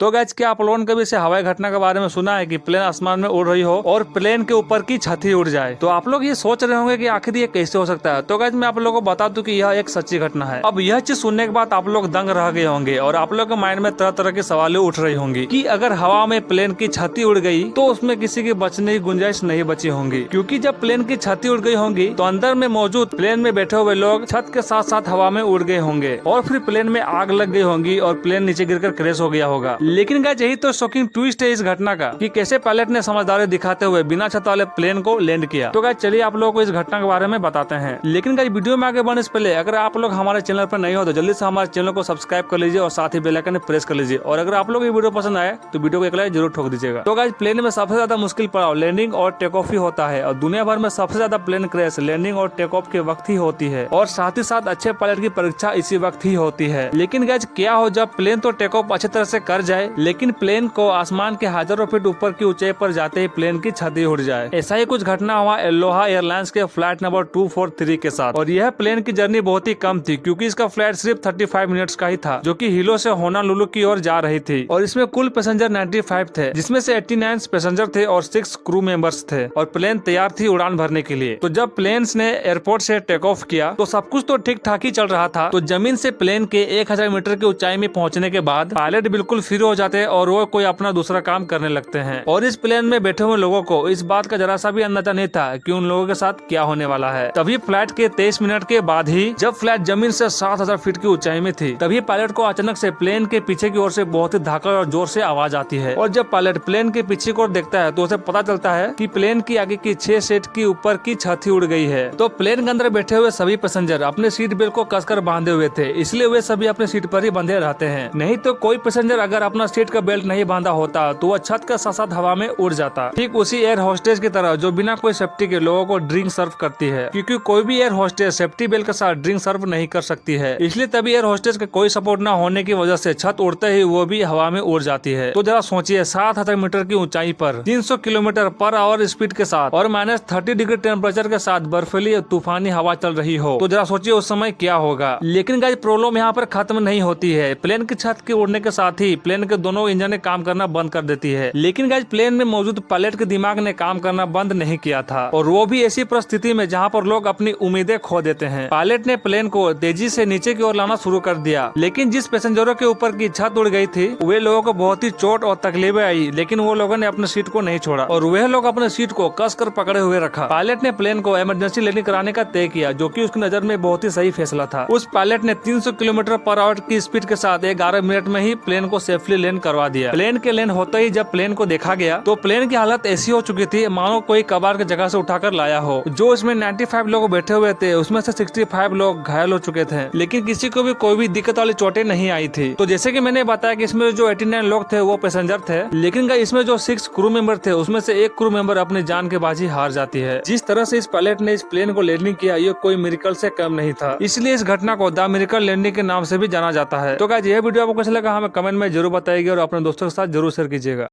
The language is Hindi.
तो गाइस क्या आप लोगों ने कभी इसे हवाई घटना के बारे में सुना है कि प्लेन आसमान में उड़ रही हो और प्लेन के ऊपर की छत ही उड़ जाए? तो आप लोग ये सोच रहे होंगे कि आखिर ये कैसे हो सकता है। तो गाइस मैं आप लोगों को बता दूं कि यह एक सच्ची घटना है। अब यह चीज सुनने के बाद आप लोग दंग रह गए होंगे और आप लोग के माइंड में तरह तरह की सवालें उठ रही होंगी कि अगर हवा में प्लेन की छत उड़ गई तो उसमें किसी की बचने की गुंजाइश नहीं बची होंगी, क्योंकि जब प्लेन की छत उड़ गई होंगी तो अंदर में मौजूद प्लेन में बैठे हुए लोग छत के साथ साथ हवा में उड़ गए होंगे और फिर प्लेन में आग लग गई होंगी और प्लेन नीचे गिरकर क्रैश हो गया होगा। लेकिन गाइस यही तो शॉकिंग ट्विस्ट है इस घटना का कि कैसे पायलट ने समझदारी दिखाते हुए बिना छत वाले प्लेन को लैंड किया। तो गाइस चलिए आप लोगों को इस घटना के बारे में बताते हैं। लेकिन गाइस वीडियो में आगे बढ़ने से पहले अगर आप लोग हमारे चैनल पर नहीं हो तो जल्दी से हमारे चैनल को सब्सक्राइब कर लीजिए और साथ ही बेल आइकन प्रेस कर लीजिए। और अगर आप लोग ये वीडियो पसंद आए तो वीडियो को एक लाइक जरूर ठोक दीजिएगा। तो गाइस प्लेन में सबसे ज्यादा मुश्किल पड़ाव लैंडिंग और टेक ऑफ ही होता है और दुनिया भर में सबसे ज्यादा प्लेन क्रैश लैंडिंग और टेक ऑफ के वक्त ही होती है और साथ ही साथ अच्छे पायलट की परीक्षा इसी वक्त ही होती है। लेकिन गाइस क्या हो जब प्लेन तो टेक ऑफ अच्छी तरह से कर जाए लेकिन प्लेन को आसमान के हजारों फीट ऊपर की ऊंचाई पर जाते ही प्लेन की छत ही उड़ जाए। ऐसा ही कुछ घटना हुआ एलोहा एयरलाइंस के फ्लाइट नंबर 243 के साथ और यह प्लेन की जर्नी बहुत ही कम थी क्योंकि इसका फ्लाइट सिर्फ 35 मिनट्स का ही था जो कि हिलो से होनोलुलु की ओर जा रही थी और इसमें कुल पैसेंजर 95 थे जिसमें से 89 पैसेंजर थे और 6 क्रू मेंबर्स थे और प्लेन तैयार थी उड़ान भरने के लिए। तो जब प्लेन ने एयरपोर्ट से टेक ऑफ किया तो सब कुछ तो ठीक ठाक ही चल रहा था। तो जमीन से प्लेन के 1000 मीटर की ऊंचाई में पहुंचने के बाद पायलट बिल्कुल फ्री हो जाते और वो कोई अपना दूसरा काम करने लगते हैं और इस प्लेन में बैठे हुए लोगों को इस बात का जरा सा भी अंदाजा नहीं था कि उन लोगों के साथ क्या होने वाला है। तभी फ्लाइट के 23 मिनट के बाद ही जब फ्लाइट जमीन से 7000 फीट की ऊंचाई में थी तभी पायलट को अचानक से प्लेन के पीछे की ओर से बहुत ही धाकड़ और जोर से आवाज आती है और जब पायलट प्लेन के पीछे की ओर देखता है तो उसे पता चलता है कि प्लेन की आगे की 6 सीट की ऊपर की छत ही उड़ गई है। तो प्लेन के अंदर बैठे हुए सभी पैसेंजर अपने सीट बेल्ट को कसकर बांधे हुए थे, इसलिए वे सभी अपने सीट पर ही बंधे रहते हैं। नहीं तो कोई पैसेंजर अगर अपना सीट का बेल्ट नहीं बांधा होता तो वह छत के साथ साथ हवा में उड़ जाता। ठीक उसी एयर होस्टेज की तरह जो बिना कोई सेफ्टी के लोगों को ड्रिंक सर्व करती है, क्योंकि कोई भी एयर होस्टेज सेफ्टी बेल्ट के साथ ड्रिंक सर्व नहीं कर सकती है, इसलिए तभी एयर होस्टेज का कोई सपोर्ट न होने की वजह से छत उड़ते ही वो भी हवा में उड़ जाती है। तो जरा सोचिए 7000 मीटर की ऊंचाई पर 300 किलोमीटर पर आवर स्पीड के साथ और -30 डिग्री टेम्परेचर के साथ बर्फीली तूफानी हवा चल रही हो तो जरा सोचिए उस समय क्या होगा। लेकिन गाइस प्रॉब्लम यहाँ पर खत्म नहीं होती है। प्लेन की छत के उड़ने के साथ ही प्लेन के दोनों इंजन काम करना बंद कर देती है। लेकिन गाइस प्लेन में मौजूद पायलट के दिमाग ने काम करना बंद नहीं किया था और वो भी ऐसी परिस्थिति में जहाँ पर लोग अपनी उम्मीदें खो देते हैं। पायलट ने प्लेन को तेजी से नीचे की ओर लाना शुरू कर दिया, लेकिन जिस पैसेंजरों के ऊपर की छत उड़ गई थी वे लोगों को बहुत ही चोट और तकलीफें आई, लेकिन वो लोगों ने अपने सीट को नहीं छोड़ा और वह लोग अपने सीट को कस कर पकड़े हुए रखा। पायलट ने प्लेन को इमरजेंसी लैंडिंग कराने का तय किया, जो कि उसकी नजर में बहुत ही सही फैसला था। उस पायलट ने 300 किलोमीटर पर आवर की स्पीड के साथ 11 मिनट में ही प्लेन को सेफली लैंड करवा दिया। प्लेन के लैंड होते ही जब प्लेन को देखा गया तो प्लेन की हालत ऐसी हो चुकी थी मानो कोई कबाड़ की जगह से उठाकर लाया हो। जो इसमें 95 लोग बैठे हुए थे उसमें से 65 लोग घायल हो चुके थे, लेकिन किसी को भी कोई भी दिक्कत वाली चोटें नहीं आई थी। तो जैसे कि मैंने बताया कि इसमें जो 89 लोग थे वो पैसेंजर थे, लेकिन इसमें जो 6 क्रू मेंबर थे उसमें से एक क्रू मेंबर अपनी जान की बाजी हार जाती है। जिस तरह से इस पायलट ने इस प्लेन को लैंडिंग किया ये कोई मिरेकल से कम नहीं था, इसलिए इस घटना को द मिरेकल लैंडिंग के नाम से भी जाना जाता है। तो गाइस यह वीडियो आपको कैसा लगा हमें कमेंट में जरूर बताइएगा और अपने दोस्तों के साथ जरूर शेयर कीजिएगा।